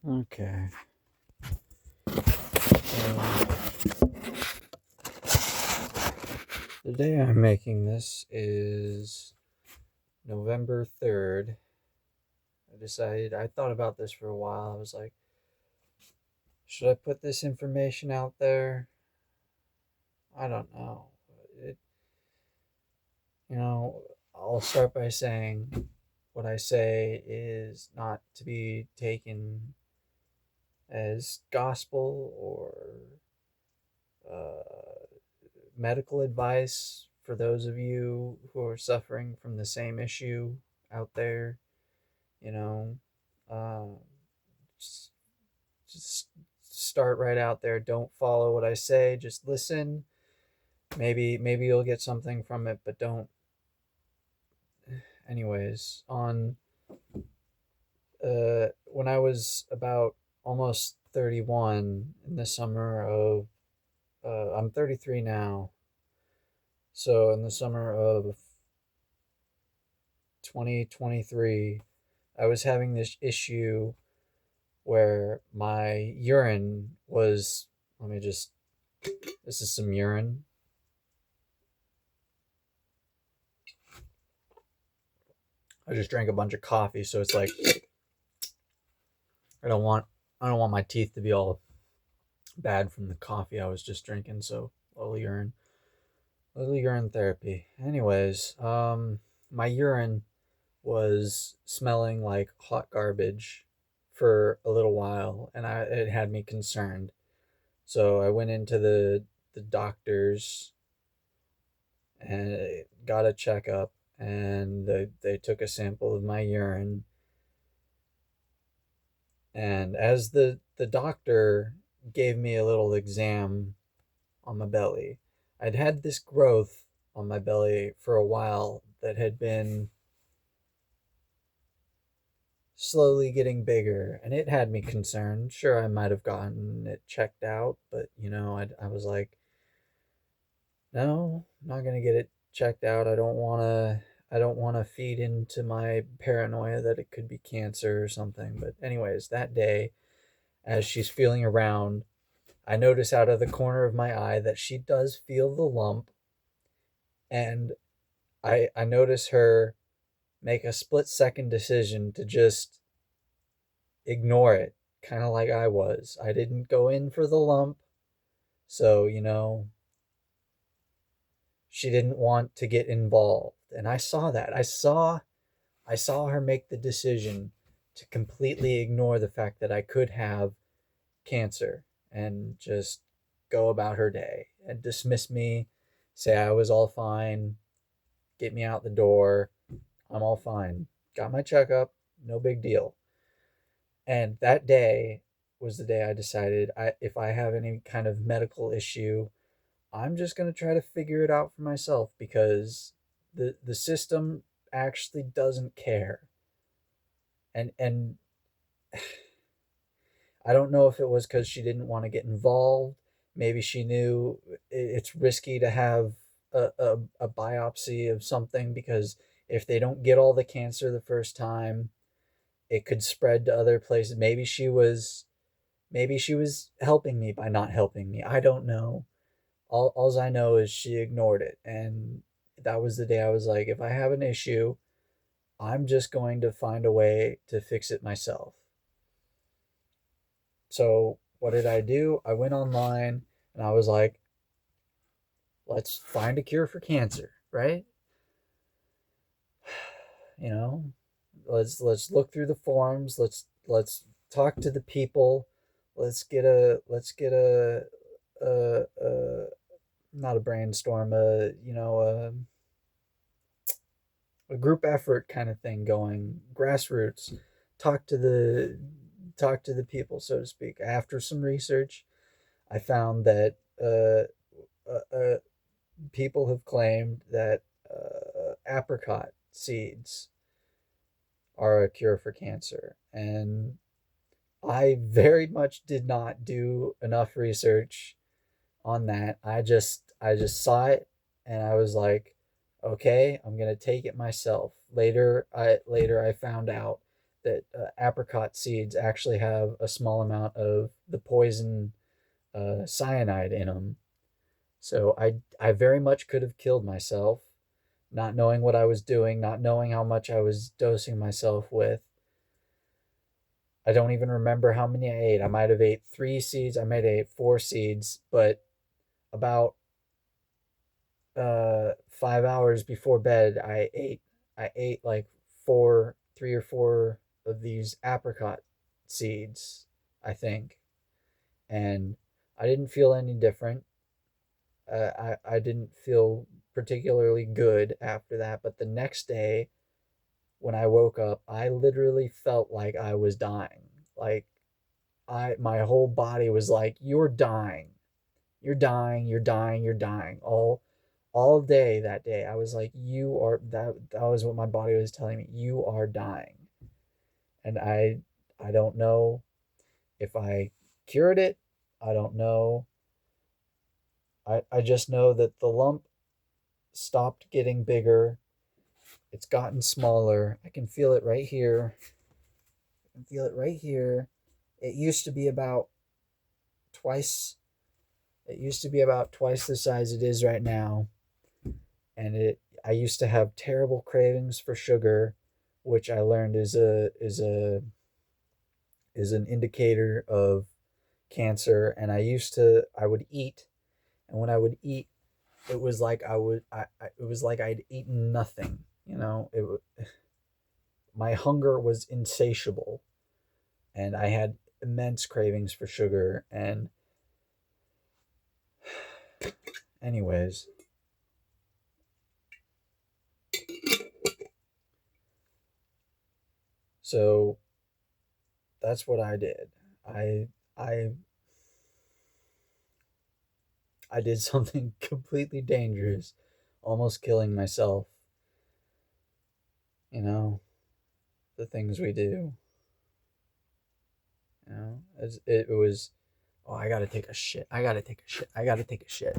Okay. The day I'm making this is November 3rd. I thought about this for a while. I was like, should I put this information out there? I don't know. It, you know, I'll start by saying what I say is not to be taken as gospel or uh, medical advice for those of you who are suffering from the same issue out there. You know, uh, just, just start right out there. Don't follow what I say. Just listen. Maybe you'll get something from it, but don't. Anyways, on when I was about almost 31 in the summer of I'm 33 now. So in the summer of 2023, I was having this issue where my urine was, let me just, this is some urine. I just drank a bunch of coffee, so it's like I don't want I don't want my teeth to be all bad from the coffee I was just drinking, so little urine therapy. Anyways, my urine was smelling like hot garbage for a little while, and it had me concerned. So I went into the doctors and got a checkup, and they took a sample of my urine. And as the doctor gave me a little exam on my belly, I'd had this growth on my belly for a while that had been slowly getting bigger, and it had me concerned. Sure, I might have gotten it checked out, but I was like, no, I'm not gonna get it checked out. I don't wanna feed into my paranoia that it could be cancer or something. But anyways, that day, as she's feeling around, I notice out of the corner of my eye that she does feel the lump, and I notice her make a split second decision to just ignore it, kind of like I was. I didn't go in for the lump, so she didn't want to get involved. And I saw that. I saw her make the decision to completely ignore the fact that I could have cancer and just go about her day and dismiss me, say I was all fine, get me out the door. I'm all fine. Got my checkup, no big deal. And that day was the day I decided if I have any kind of medical issue, I'm just going to try to figure it out for myself because the system actually doesn't care. And I don't know if it was cuz she didn't want to get involved. Maybe she knew it's risky to have a biopsy of something because if they don't get all the cancer the first time, it could spread to other places. Maybe she was helping me by not helping me. I don't know. All I know is she ignored it, and that was the day I was like, if I have an issue, I'm just going to find a way to fix it myself. So what did I do? I went online and I was like, let's find a cure for cancer, right? You know, let's look through the forums. Let's talk to the people. Let's get a not a brainstorm, a group effort kind of thing going, grassroots. Talk to the talk to the people, so to speak. After some research, I found that people have claimed that apricot seeds are a cure for cancer, and I very much did not do enough research on that. I just saw it and I was like, okay, I'm gonna take it myself. Later I found out that apricot seeds actually have a small amount of the poison cyanide in them. So I very much could have killed myself, not knowing what I was doing, not knowing how much I was dosing myself with. I don't even remember how many I ate. I might have ate 3 seeds. I might have ate 4 seeds, but about 5 hours before bed, I ate like 3 or 4 of these apricot seeds, I think, and I didn't feel any different. I didn't feel particularly good after that, but the next day when I woke up, I literally felt like I was dying. Like my whole body was like, "You're dying. You're dying. You're dying. You're dying." All day that day, I was like, "You are that was what my body was telling me. You are dying." And I don't know if I cured it. I don't know. I just know that the lump stopped getting bigger. It's gotten smaller. I can feel it right here. I can feel it right here. It used to be about twice it used to be about twice the size it is right now. And I used to have terrible cravings for sugar, which I learned is an indicator of cancer. And I would eat, and when I would eat, it was like it was like I'd eaten nothing. My hunger was insatiable, and I had immense cravings for sugar. And anyways, so that's what I did. I I I did something completely dangerous, almost killing myself. You know, the things we do. It was. Oh, I gotta take a shit. I gotta take a shit. I gotta take a shit.